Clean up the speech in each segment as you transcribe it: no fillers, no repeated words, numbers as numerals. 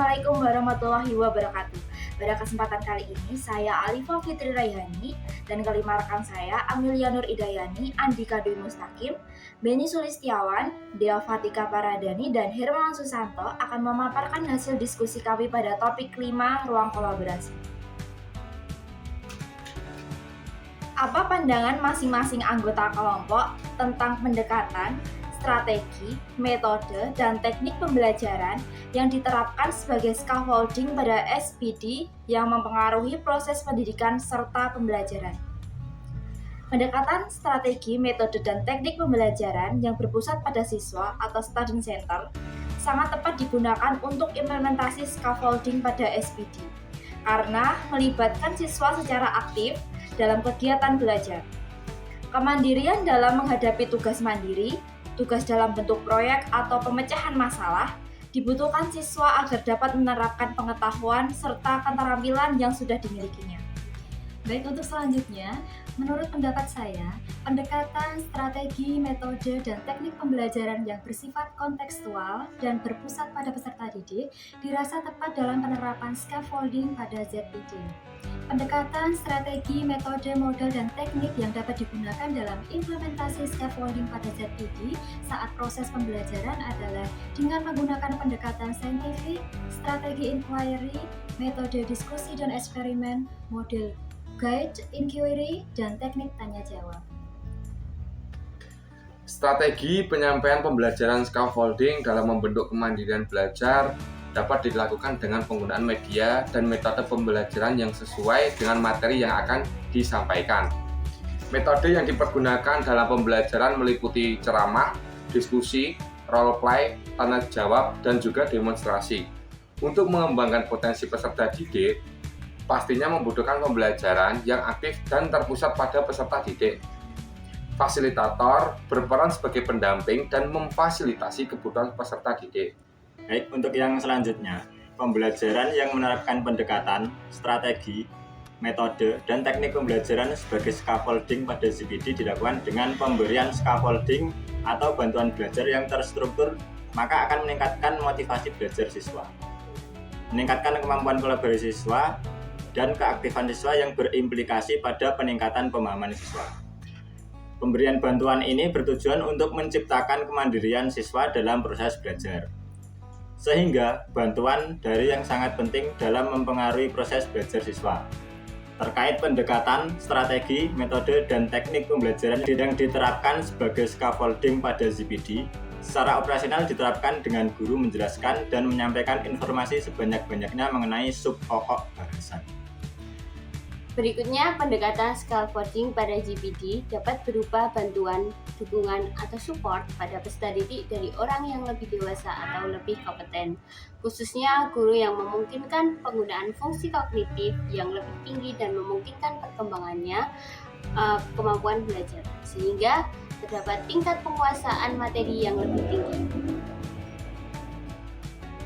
Assalamualaikum warahmatullahi wabarakatuh. Pada kesempatan kali ini, saya Alifa Fitri Raihani dan kelima rekan saya Amelia Nur Idayani, Andika Dwi Mustaqim, Beni Sulistiawan, Dea Fatika Paradani, dan Hermawan Susanto akan memaparkan hasil diskusi kami pada topik 5 ruang kolaborasi. Apa pandangan masing-masing anggota kelompok tentang pendekatan, strategi, metode, dan teknik pembelajaran yang diterapkan sebagai scaffolding pada SPD yang mempengaruhi proses pendidikan serta pembelajaran? Pendekatan, strategi, metode, dan teknik pembelajaran yang berpusat pada siswa atau student center sangat tepat digunakan untuk implementasi scaffolding pada SPD karena melibatkan siswa secara aktif dalam kegiatan belajar. Kemandirian dalam menghadapi tugas mandiri, tugas dalam bentuk proyek atau pemecahan masalah, dibutuhkan siswa agar dapat menerapkan pengetahuan serta keterampilan yang sudah dimilikinya. Baik, untuk selanjutnya, menurut pendapat saya, pendekatan, strategi, metode, dan teknik pembelajaran yang bersifat kontekstual dan berpusat pada peserta didik dirasa tepat dalam penerapan scaffolding pada ZPD. Pendekatan, strategi, metode, model, dan teknik yang dapat digunakan dalam implementasi scaffolding pada ZPD saat proses pembelajaran adalah dengan menggunakan pendekatan saintifik, strategi inquiry, metode diskusi dan eksperimen, model guide inquiry, dan teknik tanya jawab. Strategi penyampaian pembelajaran scaffolding dalam membentuk kemandirian belajar dapat dilakukan dengan penggunaan media dan metode pembelajaran yang sesuai dengan materi yang akan disampaikan. Metode yang dipergunakan dalam pembelajaran meliputi ceramah, diskusi, role play, tanya jawab, dan juga demonstrasi. Untuk mengembangkan potensi peserta didik, pastinya membutuhkan pembelajaran yang aktif dan terpusat pada peserta didik. Fasilitator berperan sebagai pendamping dan memfasilitasi kebutuhan peserta didik. Baik, untuk yang selanjutnya, pembelajaran yang menerapkan pendekatan, strategi, metode, dan teknik pembelajaran sebagai scaffolding pada ZPD dilakukan dengan pemberian scaffolding atau bantuan belajar yang terstruktur, maka akan meningkatkan motivasi belajar siswa, meningkatkan kemampuan kolaborasi siswa, dan keaktifan siswa yang berimplikasi pada peningkatan pemahaman siswa. Pemberian bantuan ini bertujuan untuk menciptakan kemandirian siswa dalam proses belajar, sehingga bantuan dari yang sangat penting dalam mempengaruhi proses belajar siswa. Terkait pendekatan, strategi, metode, dan teknik pembelajaran yang diterapkan sebagai scaffolding pada ZPD, secara operasional diterapkan dengan guru menjelaskan dan menyampaikan informasi sebanyak-banyaknya mengenai sub-pokok bahasan. Berikutnya, pendekatan scaffolding pada ZPD dapat berupa bantuan, dukungan, atau support pada peserta didik dari orang yang lebih dewasa atau lebih kompeten, khususnya guru yang memungkinkan penggunaan fungsi kognitif yang lebih tinggi dan memungkinkan perkembangannya kemampuan belajar, sehingga terdapat tingkat penguasaan materi yang lebih tinggi.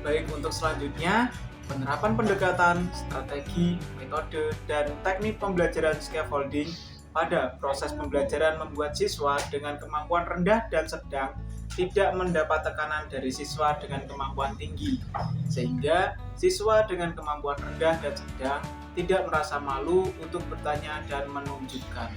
Baik, untuk selanjutnya, penerapan pendekatan, strategi, metode, dan teknik pembelajaran scaffolding pada proses pembelajaran membuat siswa dengan kemampuan rendah dan sedang tidak mendapat tekanan dari siswa dengan kemampuan tinggi, sehingga siswa dengan kemampuan rendah dan sedang tidak merasa malu untuk bertanya dan menunjukkan.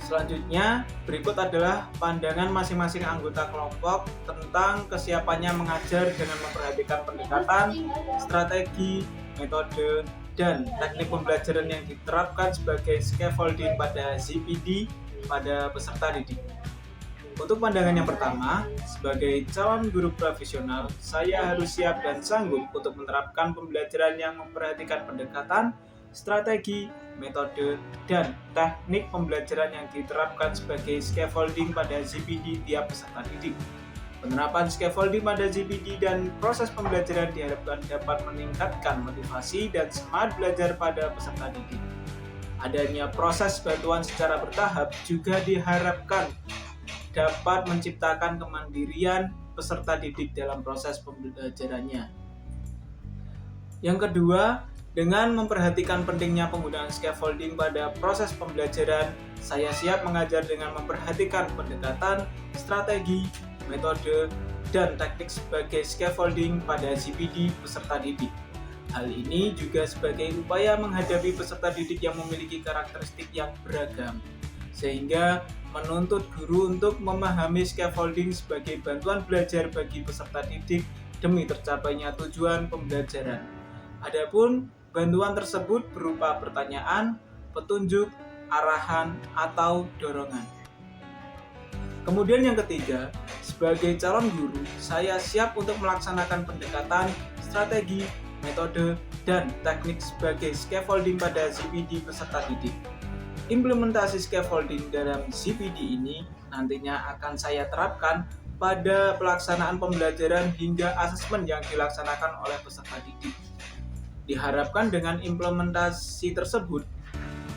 Selanjutnya, berikut adalah pandangan masing-masing anggota kelompok tentang kesiapannya mengajar dengan memperhatikan pendekatan, strategi, metode, dan teknik pembelajaran yang diterapkan sebagai scaffolding pada ZPD pada peserta didik. Untuk pandangan yang pertama, sebagai calon guru profesional, saya harus siap dan sanggup untuk menerapkan pembelajaran yang memperhatikan pendekatan, strategi, metode, dan teknik pembelajaran yang diterapkan sebagai scaffolding pada ZPD tiap peserta didik. Penerapan scaffolding pada ZPD dan proses pembelajaran diharapkan dapat meningkatkan motivasi dan semangat belajar pada peserta didik. Adanya proses bantuan secara bertahap juga diharapkan dapat menciptakan kemandirian peserta didik dalam proses pembelajarannya. Yang kedua, dengan memperhatikan pentingnya penggunaan scaffolding pada proses pembelajaran, saya siap mengajar dengan memperhatikan pendekatan, strategi, metode, dan teknik sebagai scaffolding pada GPD peserta didik. Hal ini juga sebagai upaya menghadapi peserta didik yang memiliki karakteristik yang beragam, sehingga menuntut guru untuk memahami scaffolding sebagai bantuan belajar bagi peserta didik demi tercapainya tujuan pembelajaran. Adapun bantuan tersebut berupa pertanyaan, petunjuk, arahan, atau dorongan. Kemudian yang ketiga, sebagai calon guru, saya siap untuk melaksanakan pendekatan, strategi, metode, dan teknik sebagai scaffolding pada GPD peserta didik. Implementasi scaffolding dalam GPD ini nantinya akan saya terapkan pada pelaksanaan pembelajaran hingga asesmen yang dilaksanakan oleh peserta didik. Diharapkan dengan implementasi tersebut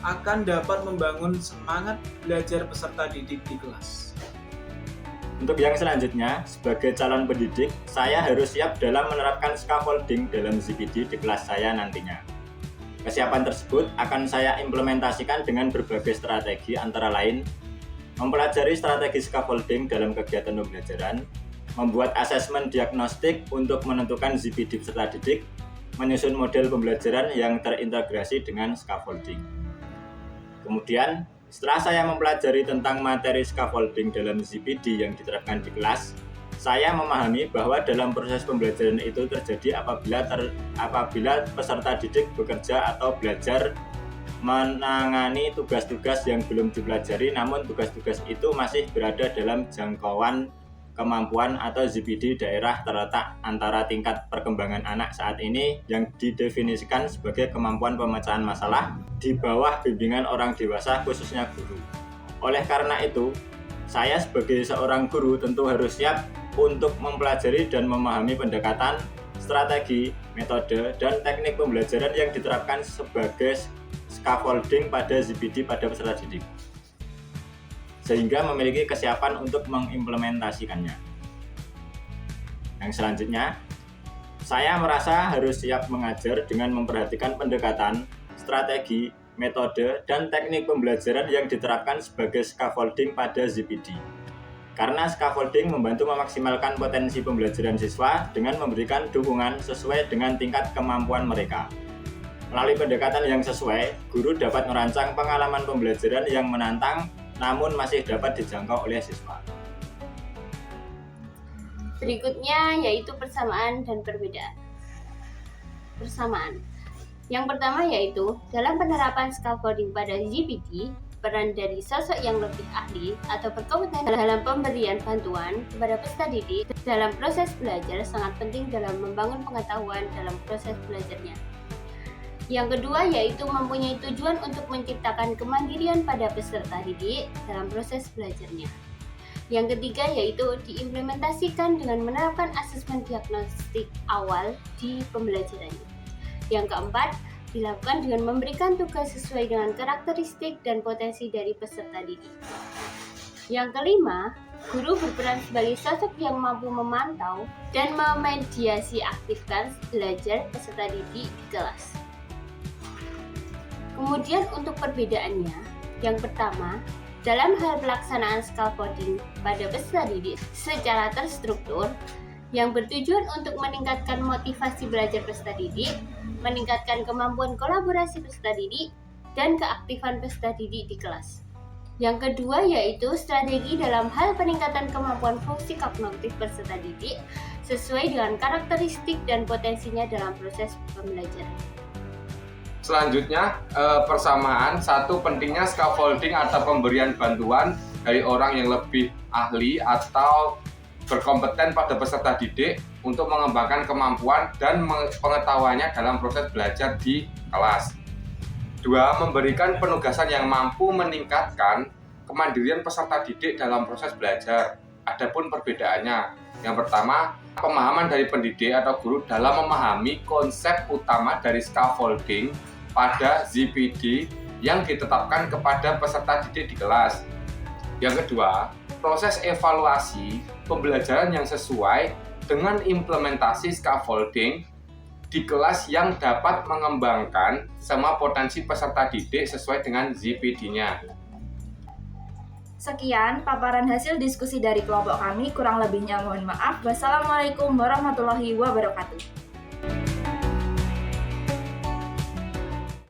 akan dapat membangun semangat belajar peserta didik di kelas. Untuk yang selanjutnya, sebagai calon pendidik, saya harus siap dalam menerapkan scaffolding dalam GPD di kelas saya nantinya. Kesiapan tersebut akan saya implementasikan dengan berbagai strategi, antara lain mempelajari strategi scaffolding dalam kegiatan pembelajaran, membuat asesmen diagnostik untuk menentukan GPD peserta didik, menyusun model pembelajaran yang terintegrasi dengan scaffolding. Kemudian, setelah saya mempelajari tentang materi scaffolding dalam GPD yang diterapkan di kelas, saya memahami bahwa dalam proses pembelajaran itu terjadi apabila peserta didik bekerja atau belajar menangani tugas-tugas yang belum dipelajari, namun tugas-tugas itu masih berada dalam jangkauan kemampuan atau GPD daerah terletak antara tingkat perkembangan anak saat ini yang didefinisikan sebagai kemampuan pemecahan masalah di bawah bimbingan orang dewasa, khususnya guru. Oleh karena itu, saya sebagai seorang guru tentu harus siap untuk mempelajari dan memahami pendekatan, strategi, metode, dan teknik pembelajaran yang diterapkan sebagai scaffolding pada GPD pada peserta didik, sehingga memiliki kesiapan untuk mengimplementasikannya. Yang selanjutnya, saya merasa harus siap mengajar dengan memperhatikan pendekatan, strategi, metode, dan teknik pembelajaran yang diterapkan sebagai scaffolding pada GPD. Karena scaffolding membantu memaksimalkan potensi pembelajaran siswa dengan memberikan dukungan sesuai dengan tingkat kemampuan mereka. Melalui pendekatan yang sesuai, guru dapat merancang pengalaman pembelajaran yang menantang namun masih dapat dijangkau oleh siswa. Berikutnya yaitu persamaan dan perbedaan. Persamaan. Yang pertama yaitu dalam penerapan scaffolding pada GPD, peran dari sosok yang lebih ahli atau berkompeten dalam pemberian bantuan kepada peserta didik dalam proses belajar sangat penting dalam membangun pengetahuan dalam proses belajarnya. Yang kedua yaitu mempunyai tujuan untuk menciptakan kemandirian pada peserta didik dalam proses belajarnya. Yang ketiga yaitu diimplementasikan dengan menerapkan asesmen diagnostik awal di pembelajarannya. Yang keempat, dilakukan dengan memberikan tugas sesuai dengan karakteristik dan potensi dari peserta didik. Yang kelima, guru berperan sebagai sosok yang mampu memantau dan memediasi aktivitas belajar peserta didik di kelas. Kemudian untuk perbedaannya, yang pertama, dalam hal pelaksanaan scaffolding pada peserta didik secara terstruktur yang bertujuan untuk meningkatkan motivasi belajar peserta didik, meningkatkan kemampuan kolaborasi peserta didik, dan keaktifan peserta didik di kelas. Yang kedua yaitu strategi dalam hal peningkatan kemampuan fungsi kognitif peserta didik sesuai dengan karakteristik dan potensinya dalam proses pembelajaran. Selanjutnya, persamaan. Satu, pentingnya scaffolding atau pemberian bantuan dari orang yang lebih ahli atau berkompeten pada peserta didik untuk mengembangkan kemampuan dan pengetahuannya dalam proses belajar di kelas. Dua, memberikan penugasan yang mampu meningkatkan kemandirian peserta didik dalam proses belajar. Adapun perbedaannya, yang pertama, pemahaman dari pendidik atau guru dalam memahami konsep utama dari scaffolding pada GPD yang ditetapkan kepada peserta didik di kelas. Yang kedua, proses evaluasi pembelajaran yang sesuai dengan implementasi scaffolding di kelas yang dapat mengembangkan semua potensi peserta didik sesuai dengan GPD-nya. Sekian paparan hasil diskusi dari kelompok kami, kurang lebihnya mohon maaf. Wassalamualaikum warahmatullahi wabarakatuh.